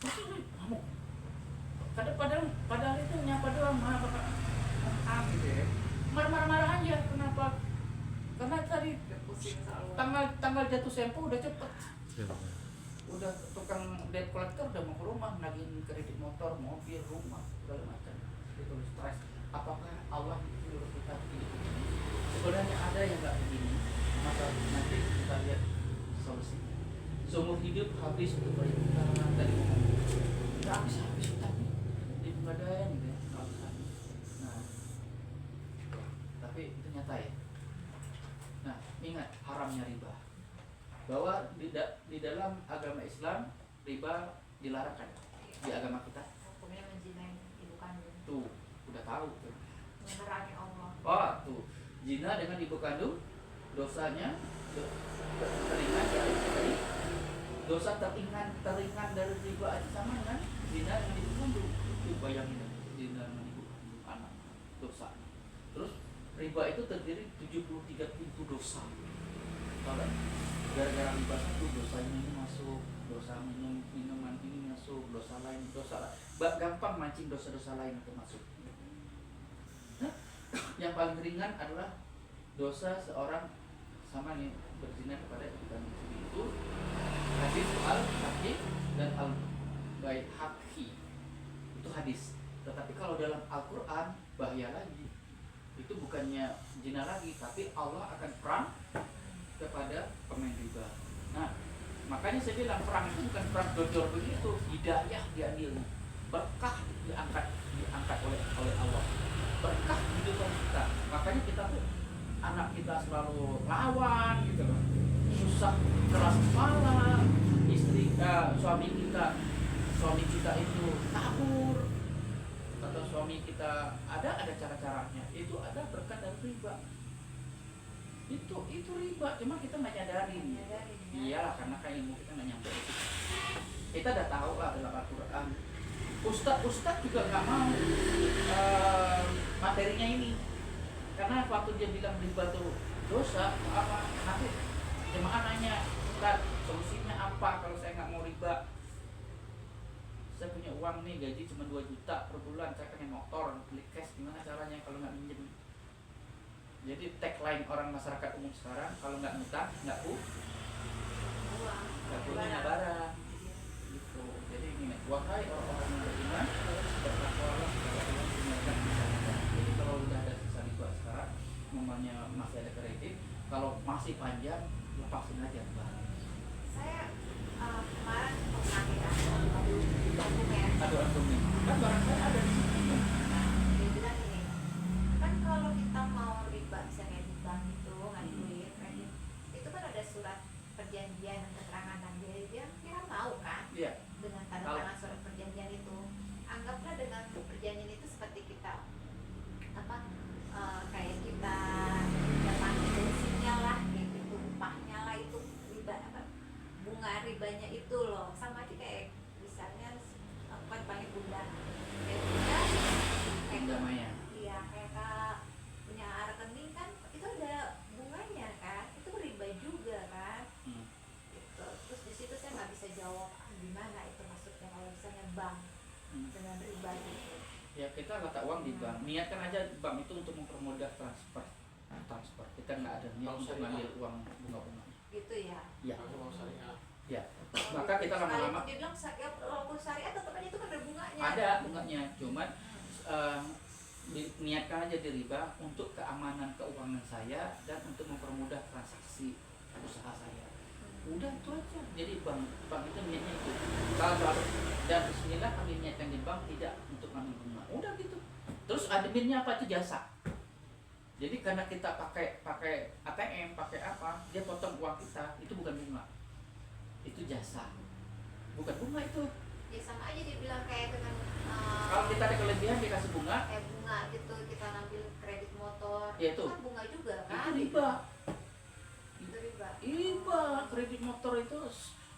kamu padahal itu nyapa doang mah gitu ya. Marah-marah aja. Kenapa? Karena tadi tanggal jatuh tempo udah cepet. Udah tukang debt collector udah mau ke rumah nagihin kredit motor, mobil, rumah, segala macam. Itu stres. Apakah Allah menyuruh kita begini? Sebenarnya ada yang nggak begini. Maka nanti kita lihat solusinya. Seumur hidup habis untuk bayar utang tadi ngomong. Nggak habis utangnya di pegadaian gitu ya, nggak habis. Nah, tapi itu nyata ya. Nah, ingat haramnya riba. Bahwa di dalam agama Islam riba dilarang kan di agama kita. Hukumnya menzinai ibu kandung. Tuh, udah tahu tuh. Memerangi Allah. Oh, tuh. Zina dengan ibu kandung dosanya teringan dari dosa teringan dari riba aja sama dengan zina dengan ibu kandung. Itu bayangin zina dengan ibu kandung anak dosa. Terus riba itu terdiri 73 pintu dosa. Tahu gak? Gara-gara riba satu dosanya ini masuk, dosa minuman ini masuk, dosa lain, gampang mancing dosa-dosa lain itu masuk. Nah, yang paling ringan adalah dosa seorang sama nih berzina kepada ibu kandung itu hadis al-Hakim dan al-Baihaqi itu hadis. Tetapi kalau dalam Al-Quran bahaya lagi. Itu bukannya zina lagi, tapi Allah akan perang kepada pemain riba. Nah, makanya saya bilang perang itu bukan perang dodor begitu, hidayah diambil, berkah diangkat oleh Allah, berkah hidup kita. Makanya kita tuh anak kita selalu lawan gitu loh, susah keras kepala, suami kita itu kabur atau suami kita ada cara-caranya, itu ada berkat dari riba. Itu riba, cuma kita nggak nyadarin. Iyalah, karena kayak ilmu kita nggak nyampe itu. Kita udah tahu lah dalam Al-Quran. Ustadz juga nggak mau materinya ini, karena waktu dia bilang riba itu dosa apa, nanti jemaah nanya, Ustadz solusinya apa kalau saya nggak mau riba? Saya punya uang nih, gaji cuma 2 juta per bulan, saya pengen motor, beli cash, gimana caranya kalau nggak minjem? Jadi tagline orang masyarakat umum sekarang, kalau nggak ngutang, nggak punya barang. Gitu. Jadi gini, wahai orang-orang yang beriman, bertakwalah kepada Allah dengarkan masyarakat. Jadi kalau udah ada sisa riba sekarang, namanya masih ada kredit, kalau masih panjang, lepasin aja barang. Saya kemarin pernah ya, Aduh argumen. Kan barang saya ada di situ. Dia bilang ini, kan kalau kita mau riba misalnya di bank itu ngambil duit kredit, itu kan ada surat perjanjian dan keterangan, dan dia mau kan, dengan tanda tangan surat perjanjian itu. Anggaplah dengan perjanjian itu seperti kita kayak kita dapat bensinnya lah, gitu, upahnya lah, itu riba bunga ribanya itu loh, sama aja kayak misalnya paling bunda kayak iya, kayak punya rekening kan, itu ada bunganya kan, itu riba juga kan. Gitu. Terus di situ saya nggak bisa jawab gimana itu maksudnya kalau misalnya bank dengan riba gitu. Ya, kita letak uang di bank, niatkan aja bank itu untuk mempermudah transfer. Kita nggak ada niat untuk ngambil uang bunga-bunga. Gitu ya. Ya. Ya. Maka kita lama-lama dia bilang walaupun syariat tetap aja itu kan ada bunganya. Ada bunganya, cuman niatkan aja di riba untuk keamanan keuangan saya dan untuk mempermudah transaksi usaha saya. Udah itu aja. Jadi bank itu niatnya itu. Kalau dan bismillah kami niatkan di bank tidak untuk ngambil bunga. Udah gitu. Terus adminnya apa, itu jasa. Jadi karena kita pakai ATM, pakai apa, dia potong uang kita, itu bukan bunga. Itu jasa. Bukan bunga itu. Ya sama aja dibilang kayak dengan kalau kita ada kelebihan dikasih bunga. Bunga gitu, kita ngambil kredit motor. Ya itu kan bunga juga kan. Itu riba. Riba. Kredit motor itu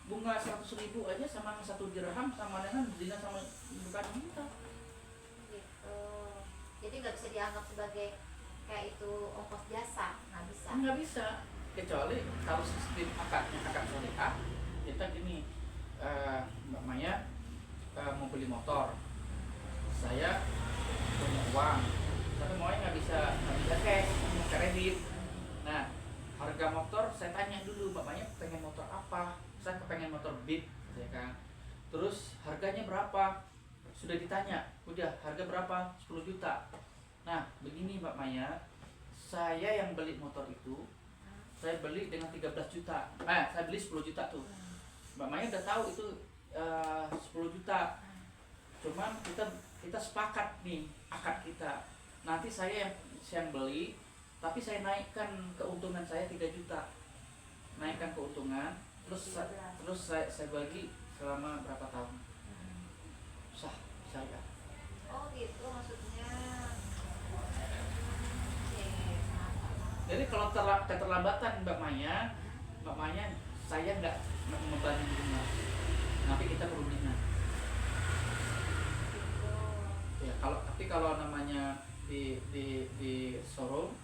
bunga 100.000 aja sama 1 dirham sama dengan zina sama bukan kita. Gitu. Jadi nggak bisa dianggap sebagai kayak itu ongkos jasa, nggak bisa. Kecuali kalau sistem akad syariah kita gini, Mbak Maya, beli motor, saya punya uang, tapi maunya nggak bisa cash, mau kredit. Nah, harga motor saya tanya dulu, bapaknya pengen motor apa? Saya kepengen motor Beat, ya kan. Terus harganya berapa? Sudah ditanya, udah harga berapa? 10 juta. Nah, begini Mbak Maya, saya yang beli motor itu, saya beli dengan 13 juta. Saya beli 10 juta tuh. Mbak Maya udah tahu itu 10 juta. Cuman kita sepakat nih akad kita. Nanti saya yang beli, tapi saya naikkan keuntungan saya 3 juta. Naikkan keuntungan, terus saya bagi selama berapa tahun. Sah, saya. Oh gitu maksudnya. Jadi kalau keterlambatan Mbak Maya, saya nggak membanding bunga, tapi kita perundingan. Ya, kalau namanya di showroom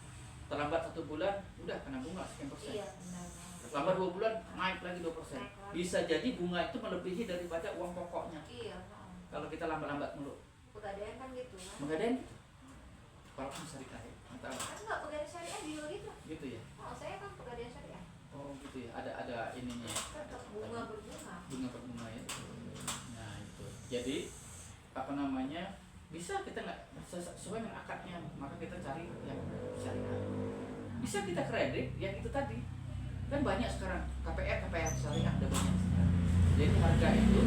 terlambat 1 bulan, udah kena bunga sekian persen. Iya, benar. Terlambat 2 bulan, naik lagi 2%. Bisa jadi bunga itu melebihi daripada uang pokoknya. Iya. Kalau kita lambat-lambat mulu. Pegadaian kan gitu kan? Pegadaian? Walaupun syariah ya, nggak tahu. Kan nggak pegadaian syariah juga gitu. Gitu ya. Oh, saya kan pegadaian syariah. Oh gitu ya. Ada ininya. Tetap bunga berbunga. Bunga berbunga ya. Nah itu. Jadi apa namanya? Bisa kita nggak sesuai dengan akadnya, maka kita cari yang syariah. Bisa kita kredit yang itu tadi. Kan banyak sekarang KPR syariah ada banyak sekarang. Jadi harga itu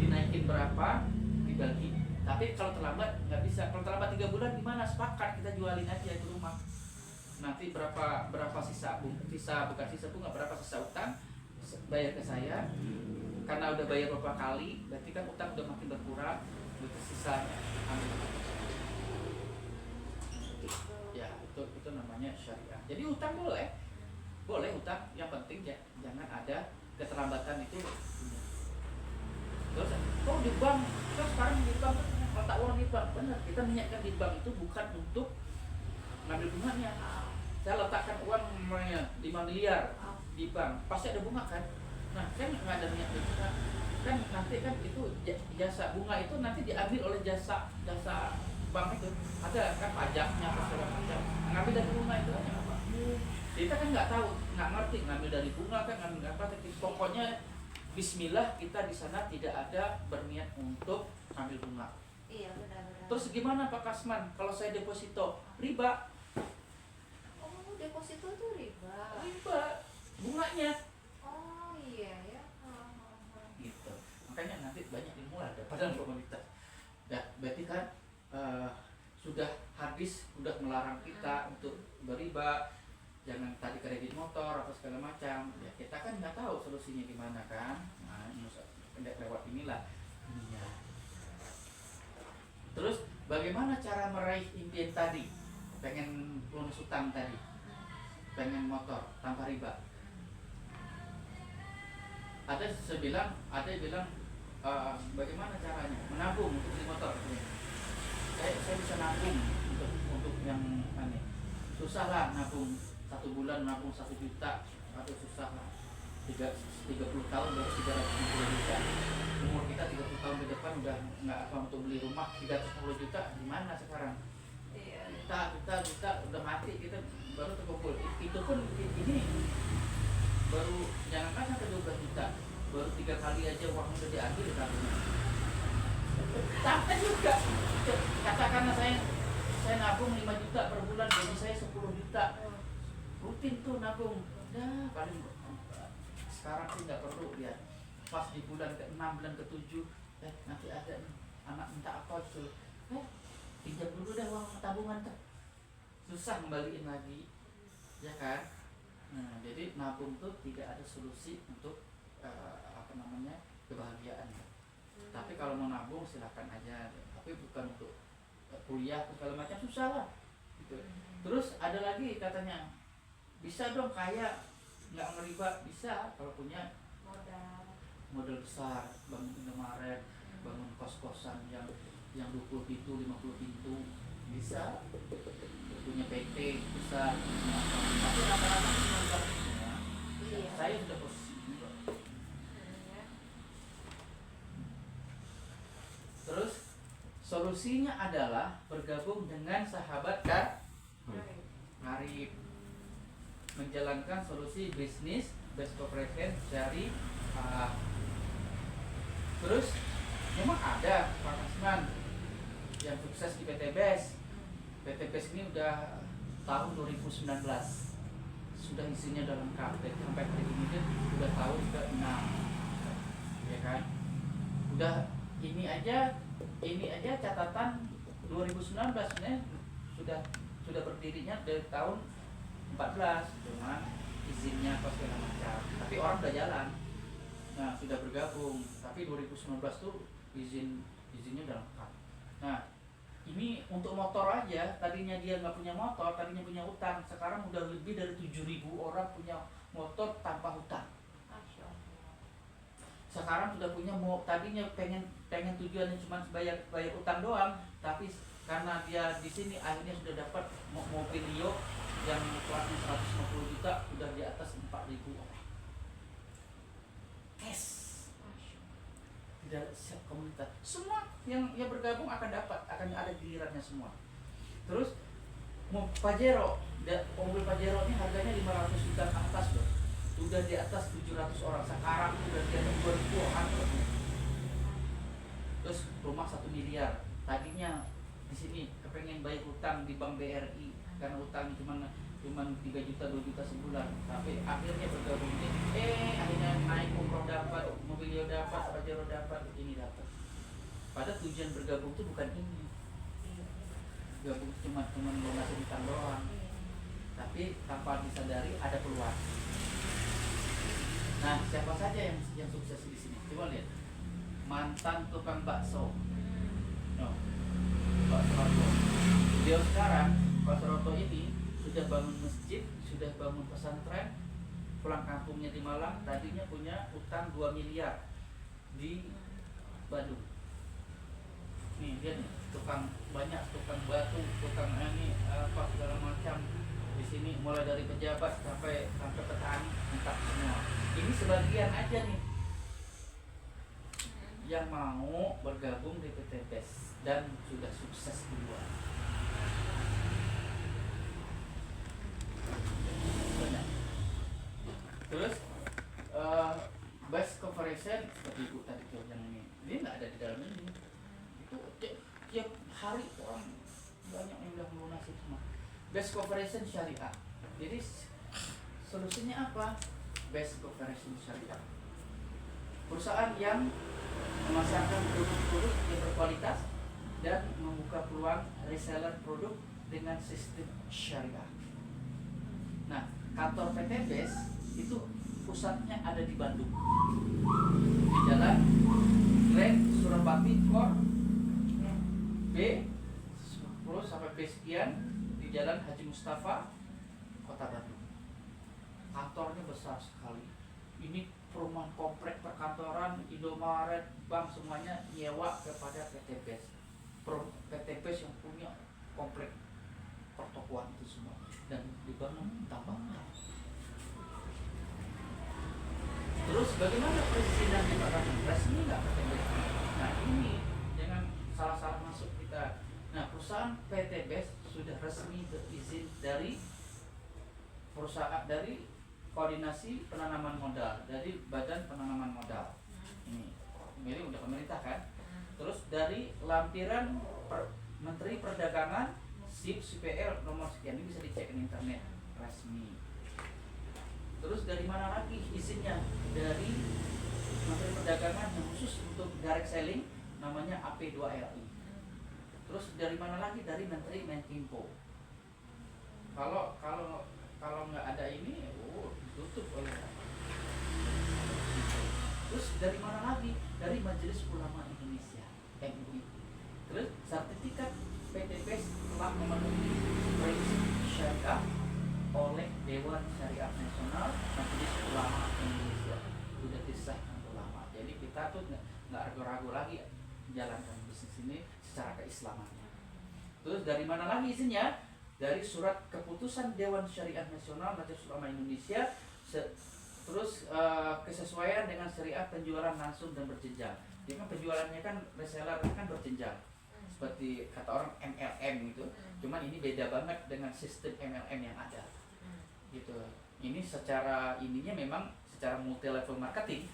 dinaikin berapa dibagi. Tapi kalau terlambat nggak bisa. Kalau terlambat 3 bulan gimana? Sepakat kita jualin aja ke rumah. Nanti berapa sisa bukan sisa bunga, berapa sisa utang bayar ke saya. Karena udah bayar berapa kali, berarti kan utang udah makin berkurang. Berarti sisanya ambil. Ya itu namanya syariah. Jadi utang boleh utang, yang penting ya jangan ada keterlambatan itu. Terus di bank, terus sekarang di bank letak uang di bank, benar kita niatkan di bank itu bukan untuk ngambil bunganya. Saya letakkan uang namanya 5 miliar di bank, pasti ada bunga kan? Nah kan nggak ada niat bunga, kan nanti kan itu jasa bunga itu nanti diambil oleh jasa bank itu, ada kan pajaknya apa segala macam, ngambil dari bunga itu hanya apa? Kita kan nggak tahu, nggak ngerti ngambil dari bunga kan ngambil apa, pokoknya Bismillah kita di sana tidak ada berniat untuk ambil bunga. Iya benar-benar. Terus gimana Pak Kasman kalau saya deposito riba? Oh deposito itu riba. Riba bunganya. Oh iya ya. Gitu. Makanya nanti banyak dimulai daripada komoditas. Ya berarti kan sudah habis, sudah melarang kita untuk beriba. Jangan tadi kredit motor atau segala macam, ya kita kan nggak tahu solusinya gimana kan. Nah lewat inilah dunia. Terus bagaimana cara meraih impian tadi, pengen lunas utang tadi, pengen motor tanpa riba? Ada yang bilang bagaimana caranya menabung untuk beli motor. Saya bisa nabung untuk yang aneh, susah lah nabung 1 bulan nabung 1 juta, atau susah lah 30 tahun baru 350 juta. Umur kita 30 tahun ke depan udah nggak apa untuk beli rumah 310 juta, gimana sekarang? Kita udah mati, kita baru terkumpul. Itu pun ini baru jangankan sampai 12 juta, baru 3 kali aja uang udah diambil tabungan. Sampai juga katakanlah saya nabung 5 juta per bulan, gaji saya 10 juta. Rutin tuh nabung, ya paling sekarang sih nggak perlu ya. Pas di bulan ke-6, bulan ke-7, nanti ada nih anak minta apa itu, pinjam dulu deh uang tabungan tuh, susah kembaliin lagi, ya kan? Nah jadi nabung tuh tidak ada solusi untuk kebahagiaan. Tapi kalau mau nabung silakan aja, tapi bukan untuk kuliah atau segala macam, susah lah. Gitu. Terus ada lagi katanya, bisa dong kaya nggak ngeriba, bisa kalau punya modal besar, bangun Indomaret, bangun kos-kosan yang 20 pintu, 50 pintu, bisa punya PT, bisa. Tapi rata-rata modal punya. Saya sudah posisi ini kok. Solusinya adalah bergabung dengan sahabat karib, menjalankan solusi bisnis best cooperation syariah. Terus memang ada Pak Asman yang sukses di PT BES. PT BES ini udah tahun 2019, sudah isinya udah lengkap. Jadi sampai hari ini kan udah tahun ke-6, ya kan? Udah ini aja catatan 2019 sebenarnya sudah berdirinya dari tahun 14, cuman izinnya apa segala macam. Tapi orang udah jalan. Nah, sudah bergabung. Tapi 2019 tuh izinnya udah lengkap. Nah, ini untuk motor aja, tadinya dia nggak punya motor, tadinya punya utang. Sekarang udah lebih dari 7.000 orang punya motor tanpa hutang. Sekarang sudah punya, tadinya pengen tujuannya cuma bayar utang doang, tapi karena dia di sini akhirnya sudah dapat mobil Rio yang kelasnya 150 juta, udah di atas 4.000 orang. Tidak siap komunitas. Semua yang bergabung akan ada gilirannya semua. Terus Pajero, mobil Pajero ini harganya 500 juta ke atas loh. Udah di atas 700 orang. Sekarang udah di atas 2.000 orang. Terus rumah 1 miliar. Tadinya di sini kepengen bayar utang di Bank BRI karena utang cuma 3 juta 2 juta sebulan, tapi akhirnya bergabung ini akhirnya naik, umroh dapat, mobilio dapat, Pajero dapat, ini dapat. Padahal tujuan bergabung itu bukan ini. Gabung cuma lunasin utang doang, tapi tanpa disadari ada peluang. Nah, siapa saja yang sukses di sini? Coba lihat, mantan tukang bakso, Pak Suroto. Beliau sekarang, Pak Suroto ini sudah bangun masjid, sudah bangun pesantren, pulang kampungnya di Malang. Tadinya punya utang 2 miliar di Bandung. Nih dia nih, banyak tukang batu, tukang ini apa segala macam di sini, mulai dari pejabat sampai petani, entah semua. Ini sebagian aja nih yang mau bergabung di PT BES dan sudah sukses duluan. Terus best cooperation seperti ibu tadi tuh yang ini nggak ada di dalam ini. Itu tiap hari orang banyak yang udah melunasi semua. Best cooperation syariah. Jadi solusinya apa? Best cooperation syariah. Perusahaan yang memasarkan produk-produk yang berkualitas dan membuka peluang reseller produk dengan sistem syariah. Nah, kantor PT BES itu pusatnya ada di Bandung, di Jalan Grand Surabati Kor B 10 sampai B sekian, di Jalan Haji Mustafa, Kota Bandung. Kantornya besar sekali. Ini perumahan komplek perkantoran, Indomaret, bank semuanya nyewa kepada PT BES. PT BES yang punya komplek pertokoan itu semua, dan dibangun tambang. Terus bagaimana perizinannya Pak Raden? Resmi nggak PT BES? Nah ini jangan salah-salah masuk kita. Nah, perusahaan PT BES sudah resmi berizin dari perusahaan, dari koordinasi penanaman modal, dari Badan Penanaman Modal. Ini udah pemerintah kan? Terus dari lampiran Menteri Perdagangan SIP CPL nomor sekian, ini bisa dicek di internet, resmi. Terus dari mana lagi izinnya? Dari Menteri Perdagangan yang khusus untuk direct selling, namanya AP2LI. Terus dari mana lagi? Dari Menteri Menkominfo. Kalau nggak ada ini, ditutup oleh. Terus dari mana lagi? Dari Majelis Ulama Indonesia (MUI). Terus sertifikat PT BES telah memenuhi prinsip syariah oleh Dewan Syariah Nasional Majelis Ulama Indonesia. Sudah disahkan ulama. Jadi kita tuh nggak ragu-ragu lagi jalankan bisnis ini secara keislamannya. Terus dari mana lagi izinnya? Dari surat keputusan Dewan Syariah Nasional Majelis Ulama Indonesia. Terus kesesuaian dengan syariah penjualan langsung dan berjenjang. Jadi kan penjualannya kan reseller kan berjenjang. seperti kata orang MLM gitu. Cuman ini beda banget dengan sistem MLM yang ada gitu. Ini secara ininya memang secara multi level marketing,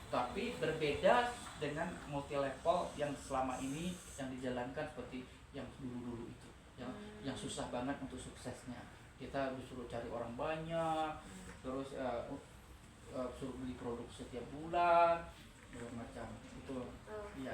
tapi berbeda dengan multi level yang selama ini yang dijalankan seperti yang dulu-dulu itu, yang susah banget untuk suksesnya. Kita disuruh cari orang banyak, terus suruh beli produk setiap bulan, macam itu. Ya.